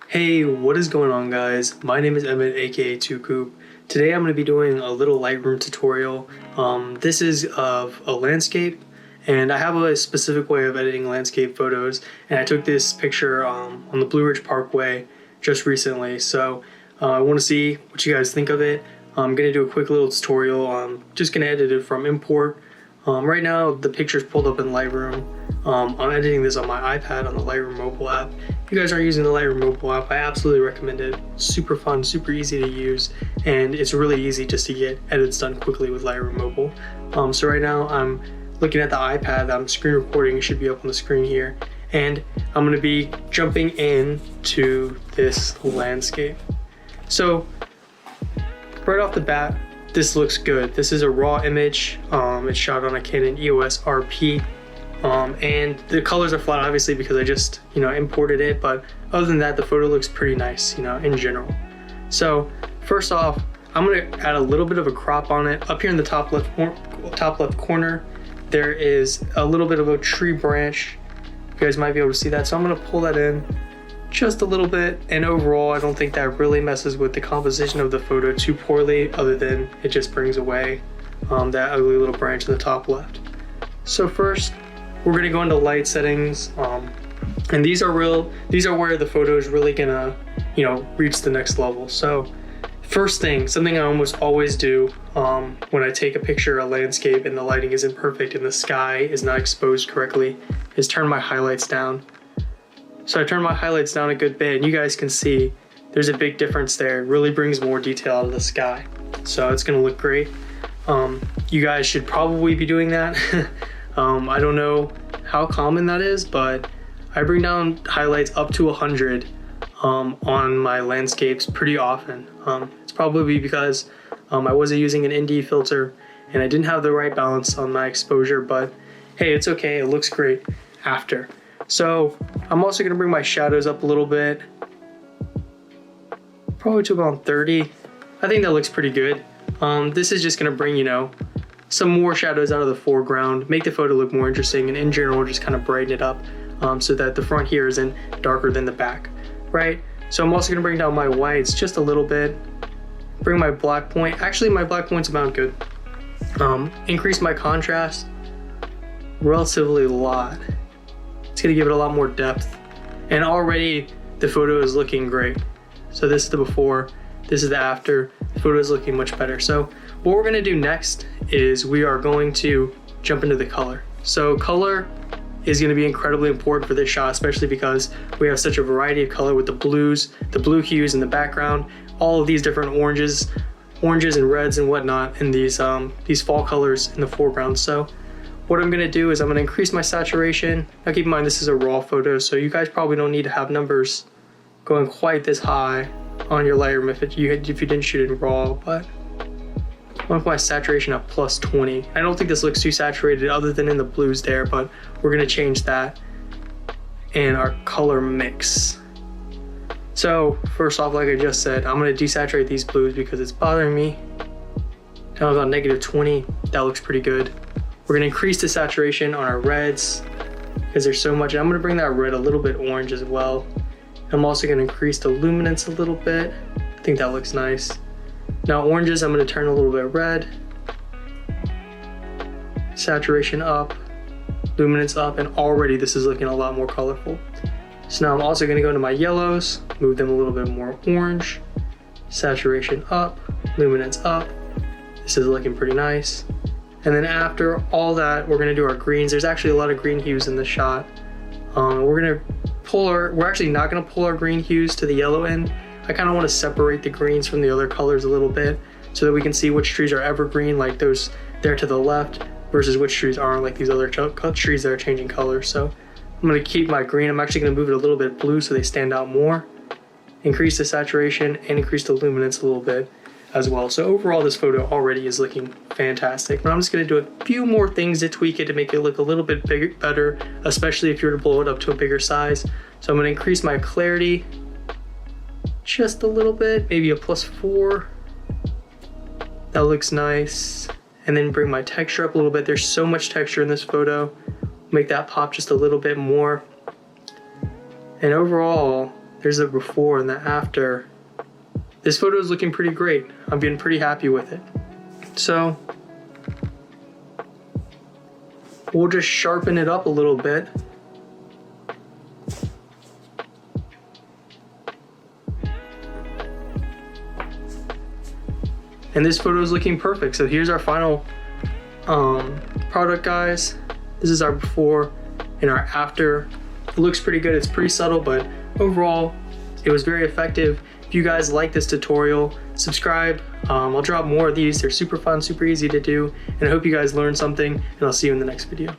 Hey, what is going on, guys? My name is Emmett, aka 2Coop. Today I'm going to be doing a little Lightroom tutorial. This is of a landscape, and I have a specific way of editing landscape photos, and I took this picture on the Blue Ridge Parkway just recently, so I want to see what you guys think of it. I'm going to do a quick little tutorial. I'm just going to edit it from import. Right now the picture's pulled up in Lightroom. I'm editing this on my iPad on the Lightroom mobile app. If you guys aren't using the Lightroom mobile app, I absolutely recommend it. Super fun, super easy to use, and it's really easy just to get edits done quickly with Lightroom mobile. So right now I'm looking at the iPad that I'm screen recording. It should be up on the screen here, and I'm going to be jumping into this landscape. So right off the bat, this looks good. This is a raw image. It's shot on a Canon EOS RP. And the colors are flat obviously because I just imported it, but other than that the photo looks pretty nice in general. So first off, I'm going to add a little bit of a crop on it. Up here in the top left corner there is a little bit of a tree branch. You guys might be able to see that, so I'm going to pull that in just a little bit, and overall I don't think that really messes with the composition of the photo too poorly, other than it just brings away that ugly little branch in the top left. So first we're going to go into light settings, and these are where the photo is really gonna reach the next level. So first thing, something I almost always do when I take a picture of a landscape and the lighting isn't perfect and the sky is not exposed correctly, is turn my highlights down. So I turn my highlights down a good bit, and you guys can see there's a big difference there. It really brings more detail out of the sky, so it's gonna look great. You guys should probably be doing that. I don't know how common that is, but I bring down highlights up to 100 on my landscapes pretty often. It's probably because I wasn't using an ND filter and I didn't have the right balance on my exposure, but hey, it's okay, it looks great after. So I'm also going to bring my shadows up a little bit, probably to about 30. I think that looks pretty good. This is just going to bring some more shadows out of the foreground, make the photo look more interesting, and in general just kind of brighten it up so that the front here isn't darker than the back, right? So I'm also going to bring down my whites just a little bit, bring my black point. Actually, my black point's about good. Increase my contrast relatively a lot. It's going to give it a lot more depth, and already the photo is looking great. So this is the before, this is the after. The photo is looking much better. So what we're going to do next is we are going to jump into the color. So color is going to be incredibly important for this shot, especially because we have such a variety of color with the blues, the blue hues in the background, all of these different oranges and reds and whatnot, and these fall colors in the foreground. So what I'm going to do is I'm going to increase my saturation. Now keep in mind this is a raw photo, so you guys probably don't need to have numbers going quite this high on your Lightroom if you didn't shoot in raw, but I'm going to put my saturation at plus 20. I don't think this looks too saturated other than in the blues there, but we're going to change that in our color mix. So first off, like I just said, I'm going to desaturate these blues because it's bothering me. Down about negative 20, that looks pretty good. We're going to increase the saturation on our reds because there's so much. I'm going to bring that red a little bit orange as well. I'm also going to increase the luminance a little bit. I think that looks nice. Now oranges, I'm going to turn a little bit red. Saturation up, luminance up, and already this is looking a lot more colorful. So now I'm also going to go into my yellows, move them a little bit more orange. Saturation up, luminance up. This is looking pretty nice. And then after all that, we're going to do our greens. There's actually a lot of green hues in the shot. We're actually not going to pull our green hues to the yellow end. I kind of want to separate the greens from the other colors a little bit so that we can see which trees are evergreen, like those there to the left, versus which trees aren't, like these other trees that are changing color. So I'm going to keep my green. I'm actually going to move it a little bit blue so they stand out more. Increase the saturation and increase the luminance a little bit as well. So overall this photo already is looking fantastic, but I'm just going to do a few more things to tweak it to make it look a little bit better, especially if you were to blow it up to a bigger size. So I'm going to increase my clarity just a little bit, maybe a +4. That looks nice. And then bring my texture up a little bit. There's so much texture in this photo. Make that pop just a little bit more. And overall, There's the before and the after. This photo is looking pretty great. I'm being pretty happy with it. So we'll just sharpen it up a little bit. And this photo is looking perfect. So here's our final product, guys. This is our before and our after. It looks pretty good. It's pretty subtle, but overall, it was very effective. If you guys like this tutorial, subscribe. I'll drop more of these. They're super fun, super easy to do. And I hope you guys learned something, and I'll see you in the next video.